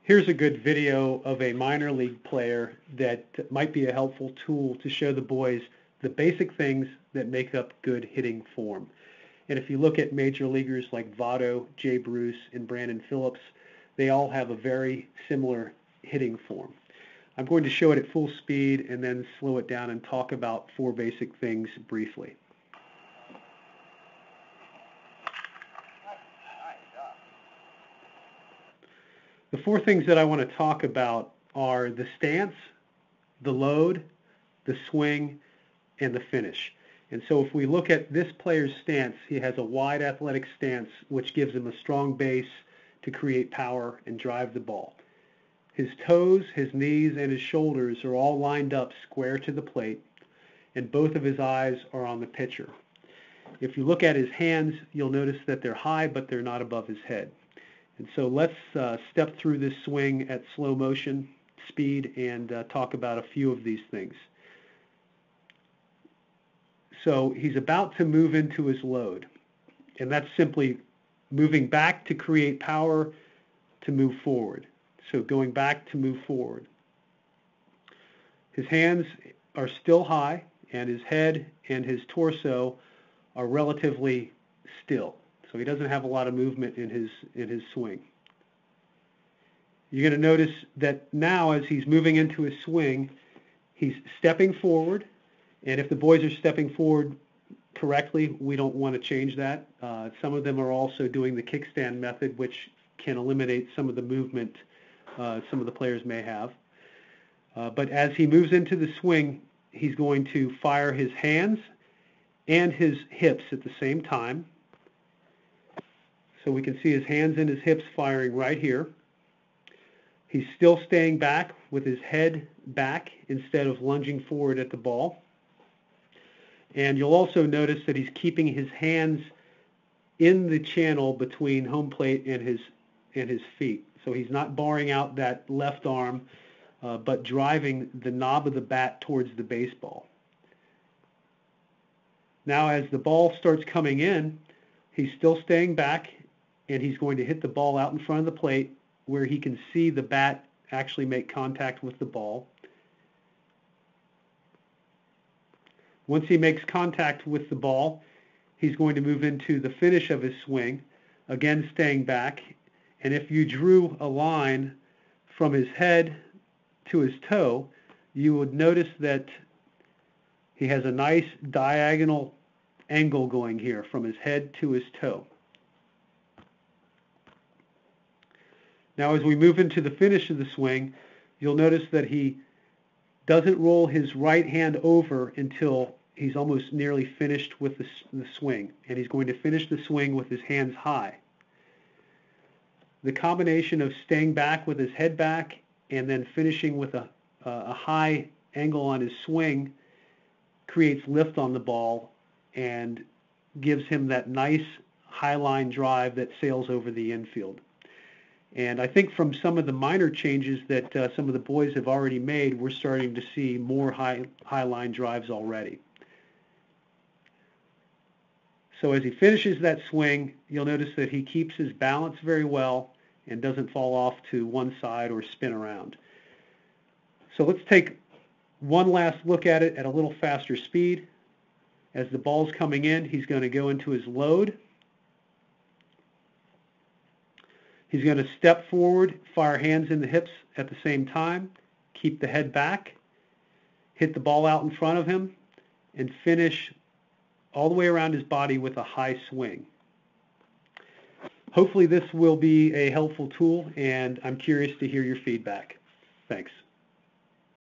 Here's a good video of a minor league player that might be a helpful tool to show the boys the basic things that make up good hitting form. And if you look at major leaguers like Votto, Jay Bruce, and Brandon Phillips, they all have a very similar hitting form. I'm going to show it at full speed and then slow it down and talk about four basic things briefly. The four things that I want to talk about are the stance, the load, the swing, and the finish. And so if we look at this player's stance, he has a wide athletic stance, which gives him a strong base to create power and drive the ball. His toes, his knees, and his shoulders are all lined up square to the plate, and both of his eyes are on the pitcher. If you look at his hands, you'll notice that they're high, but they're not above his head. And so let's step through this swing at slow motion speed and talk about a few of these things. So he's about to move into his load, and that's simply moving back to create power to move forward. So going back to move forward. His hands are still high, and his head and his torso are relatively still. So he doesn't have a lot of movement in his swing. You're going to notice that now as he's moving into his swing, he's stepping forward. And if the boys are stepping forward correctly, we don't want to change that. Some of them are also doing the kickstand method, which can eliminate some of the movement some of the players may have. But as he moves into the swing, he's going to fire his hands and his hips at the same time. So we can see his hands and his hips firing right here. He's still staying back with his head back instead of lunging forward at the ball. And you'll also notice that he's keeping his hands in the channel between home plate and his feet. So he's not barring out that left arm, but driving the knob of the bat towards the baseball. Now as the ball starts coming in, he's still staying back, and he's going to hit the ball out in front of the plate where he can see the bat actually make contact with the ball. Once he makes contact with the ball, he's going to move into the finish of his swing, again staying back. And if you drew a line from his head to his toe, you would notice that he has a nice diagonal angle going here from his head to his toe. Now as we move into the finish of the swing, you'll notice that he doesn't roll his right hand over until he's almost nearly finished with the swing. And he's going to finish the swing with his hands high. The combination of staying back with his head back and then finishing with a high angle on his swing creates lift on the ball and gives him that nice high line drive that sails over the infield. And I think from some of the minor changes that some of the boys have already made, we're starting to see more high line drives already. So as he finishes that swing, you'll notice that he keeps his balance very well and doesn't fall off to one side or spin around. So let's take one last look at it at a little faster speed. As the ball's coming in, he's going to go into his load. He's going to step forward, fire hands in the hips at the same time, keep the head back, hit the ball out in front of him, and finish all the way around his body with a high swing. Hopefully this will be a helpful tool, and I'm curious to hear your feedback. Thanks.